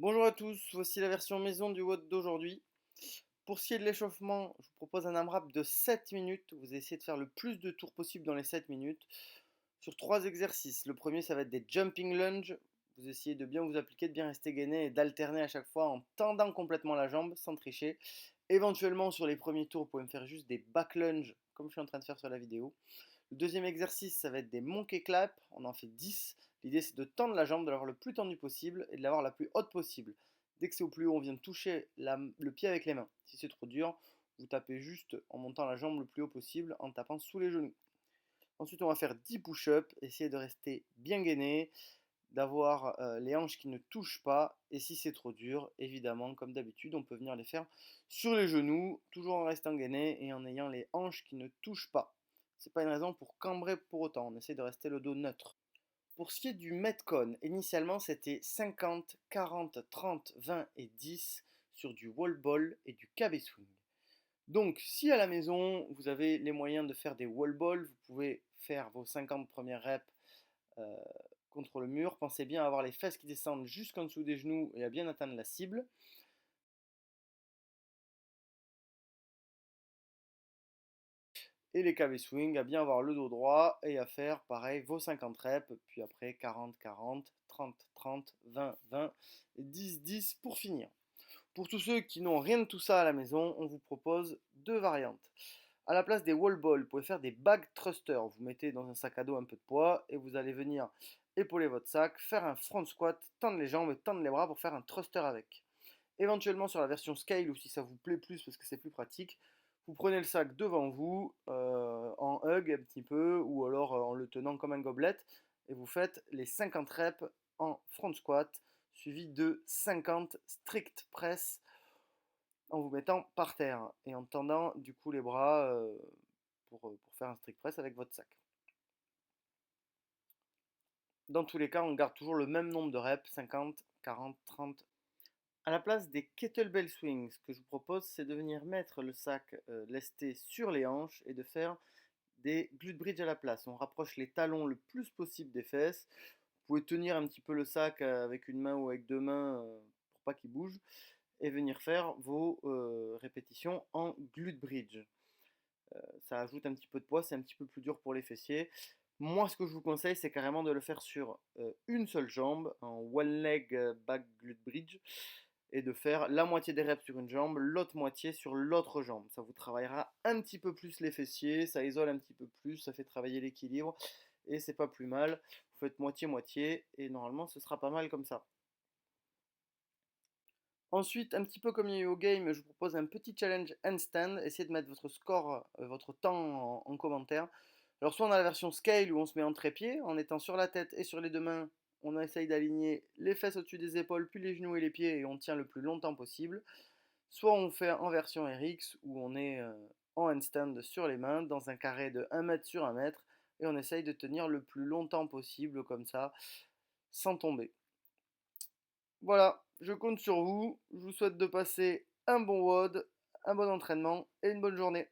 Bonjour à tous, voici la version maison du WOD d'aujourd'hui. Pour ce qui est de l'échauffement, je vous propose un AMRAP de 7 minutes. Vous essayez de faire le plus de tours possible dans les 7 minutes sur 3 exercices. Le premier, ça va être des jumping lunges. Vous essayez de bien vous appliquer, de bien rester gainé et d'alterner à chaque fois en tendant complètement la jambe sans tricher. Éventuellement, sur les premiers tours, vous pouvez me faire juste des back lunges comme je suis en train de faire sur la vidéo. Le deuxième exercice, ça va être des monkey clap. On en fait 10. L'idée, c'est de tendre la jambe, de l'avoir le plus tendu possible et de l'avoir la plus haute possible. Dès que c'est au plus haut, on vient de toucher le pied avec les mains. Si c'est trop dur, vous tapez juste en montant la jambe le plus haut possible en tapant sous les genoux. Ensuite, on va faire 10 push-ups. Essayez de rester bien gainé, d'avoir les hanches qui ne touchent pas. Et si c'est trop dur, évidemment, comme d'habitude, on peut venir les faire sur les genoux, toujours en restant gainé et en ayant les hanches qui ne touchent pas. C'est pas une raison pour cambrer pour autant, on essaie de rester le dos neutre. Pour ce qui est du Metcon, initialement c'était 50, 40, 30, 20 et 10 sur du wall ball et du KB swing. Donc si à la maison vous avez les moyens de faire des wall ball, vous pouvez faire vos 50 premières reps euh, contre le mur. Pensez bien à avoir les fesses qui descendent jusqu'en dessous des genoux et à bien atteindre la cible. Et les KB swing, à bien avoir le dos droit et à faire pareil vos 50 reps, puis après 40, 40, 30, 30, 20, 20 et 10, 10 pour finir. Pour tous ceux qui n'ont rien de tout ça à la maison, on vous propose deux variantes. À la place des wall balls, vous pouvez faire des bag thrusters. Vous mettez dans un sac à dos un peu de poids et vous allez venir épauler votre sac, faire un front squat, tendre les jambes et tendre les bras pour faire un thruster avec. Éventuellement sur la version scale ou si ça vous plaît plus parce que c'est plus pratique, vous prenez le sac devant vous en hug un petit peu ou alors en le tenant comme un gobelet et vous faites les 50 reps en front squat suivi de 50 strict press en vous mettant par terre et en tendant du coup les bras pour faire un strict press avec votre sac. Dans tous les cas, on garde toujours le même nombre de reps, 50, 40, 30. À la place des kettlebell swings, ce que je vous propose, c'est de venir mettre le sac lesté sur les hanches et de faire des glute bridge à la place. On rapproche les talons le plus possible des fesses. Vous pouvez tenir un petit peu le sac avec une main ou avec deux mains pour pas qu'il bouge et venir faire vos répétitions en glute bridge. Ça ajoute un petit peu de poids, c'est un petit peu plus dur pour les fessiers. Moi, ce que je vous conseille, c'est carrément de le faire sur une seule jambe, en one leg back glute bridge, et de faire la moitié des reps sur une jambe, l'autre moitié sur l'autre jambe. Ça vous travaillera un petit peu plus les fessiers, ça isole un petit peu plus, ça fait travailler l'équilibre, et c'est pas plus mal. Vous faites moitié-moitié, et normalement, ce sera pas mal comme ça. Ensuite, un petit peu comme yo game, je vous propose un petit challenge handstand. Essayez de mettre votre score, votre temps en commentaire. Alors, soit on a la version scale où on se met en trépied, en étant sur la tête et sur les deux mains, on essaye d'aligner les fesses au-dessus des épaules, puis les genoux et les pieds, et on tient le plus longtemps possible. Soit on fait en version RX où on est en handstand sur les mains, dans un carré de 1 mètre sur 1 mètre, et on essaye de tenir le plus longtemps possible comme ça, sans tomber. Voilà, je compte sur vous. Je vous souhaite de passer un bon WOD, un bon entraînement et une bonne journée.